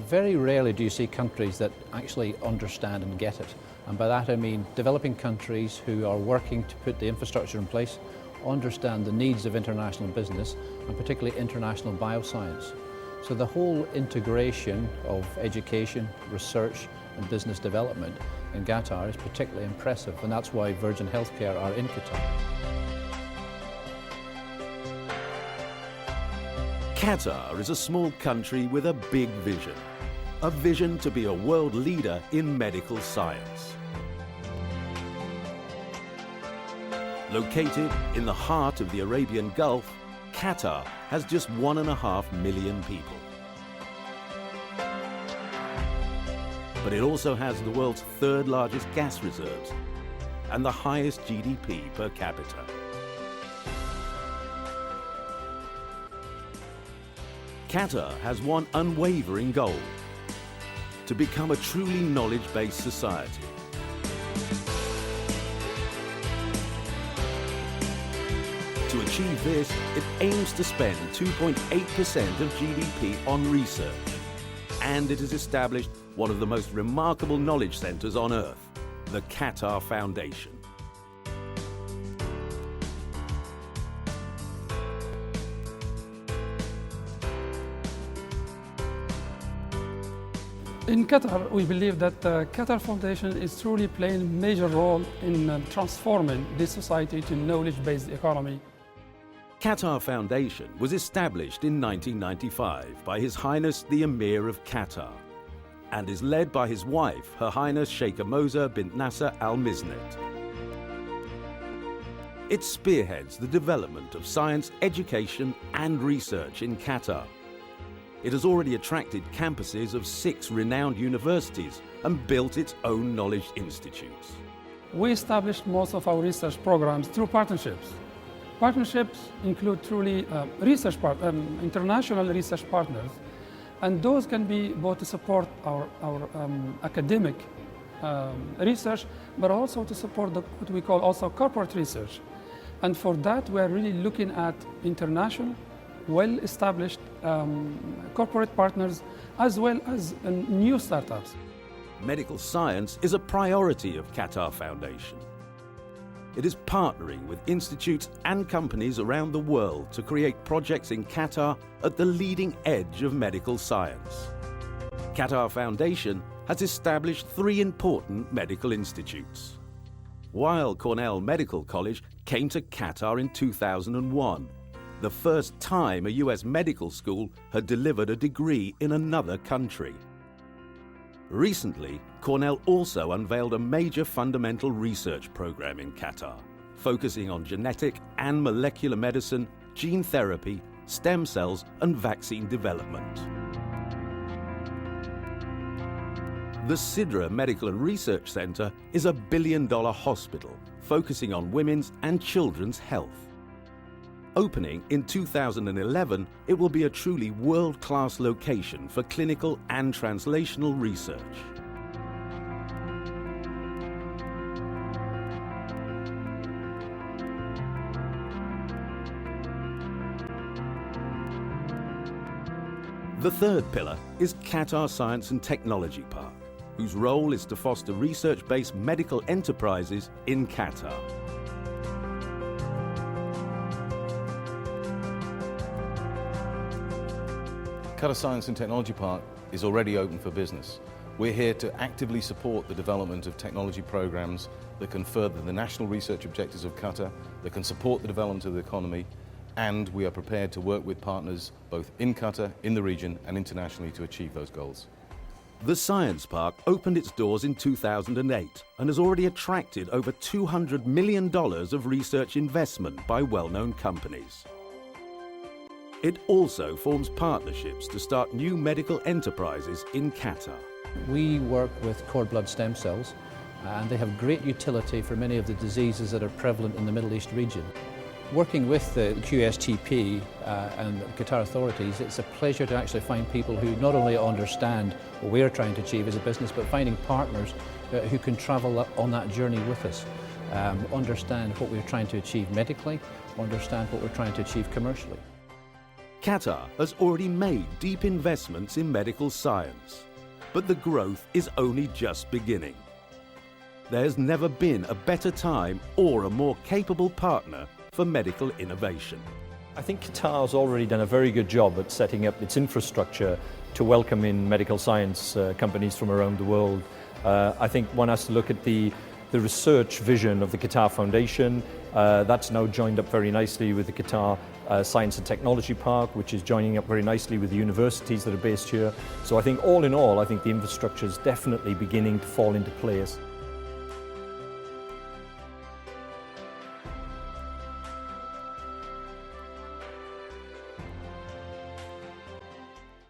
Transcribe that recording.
Very rarely do you see countries that actually understand and get it. And by that I mean developing countries who are working to put the infrastructure in place, understand the needs of international business and particularly international bioscience. So the whole integration of education, research and business development in Qatar is particularly impressive, and that's why Virgin Healthcare are in Qatar. Qatar is a small country with a big vision to be a world leader in medical science. Located in the heart of the Arabian Gulf, Qatar has just 1.5 million people. But it also has the world's third largest gas reserves and the highest GDP per capita. Qatar has one unwavering goal: to become a truly knowledge-based society. To achieve this, it aims to spend 2.8% of GDP on research. And it has established one of the most remarkable knowledge centers on earth, the Qatar Foundation. In Qatar, we believe that the Qatar Foundation is truly playing a major role in transforming this society to a knowledge-based economy. Qatar Foundation was established in 1995 by His Highness the Emir of Qatar and is led by his wife, Her Highness Sheikha Moza bint Nasser Al Misnet. It spearheads the development of science, education and research in Qatar. It has already attracted campuses of 6 renowned universities and built its own knowledge institutes. We established most of our research programs through partnerships. Partnerships include truly international research partners, and those can be both to support our academic research, but also to support what we call also corporate research. And for that, we are really looking at international, well-established corporate partners, as well as new startups. Medical science is a priority of Qatar Foundation. It is partnering with institutes and companies around the world to create projects in Qatar at the leading edge of medical science. Qatar Foundation has established 3 important medical institutes. Weill Cornell Medical College came to Qatar in 2001, the first time a US medical school had delivered a degree in another country. Recently, Cornell also unveiled a major fundamental research program in Qatar, focusing on genetic and molecular medicine, gene therapy, stem cells, and vaccine development. The Sidra Medical and Research Center is a $1 billion hospital focusing on women's and children's health. Opening in 2011, it will be a truly world-class location for clinical and translational research. The third pillar is Qatar Science and Technology Park, whose role is to foster research-based medical enterprises in Qatar. Qatar Science and Technology Park is already open for business. We're here to actively support the development of technology programs that can further the national research objectives of Qatar, that can support the development of the economy, and we are prepared to work with partners both in Qatar, in the region and internationally to achieve those goals. The Science Park opened its doors in 2008 and has already attracted over $200 million of research investment by well-known companies. It also forms partnerships to start new medical enterprises in Qatar. We work with cord blood stem cells, and they have great utility for many of the diseases that are prevalent in the Middle East region. Working with the QSTP and the Qatar authorities, it's a pleasure to actually find people who not only understand what we're trying to achieve as a business, but finding partners who can travel on that journey with us, understand what we're trying to achieve medically, understand what we're trying to achieve commercially. Qatar has already made deep investments in medical science, but the growth is only just beginning. There's never been a better time or a more capable partner for medical innovation. I think Qatar's already done a very good job at setting up its infrastructure to welcome in medical science companies from around the world. I think one has to look at the research vision of the Qatar Foundation. That's now joined up very nicely with the Qatar Science and Technology Park, which is joining up very nicely with the universities that are based here. So I think all in all, I think the infrastructure is definitely beginning to fall into place.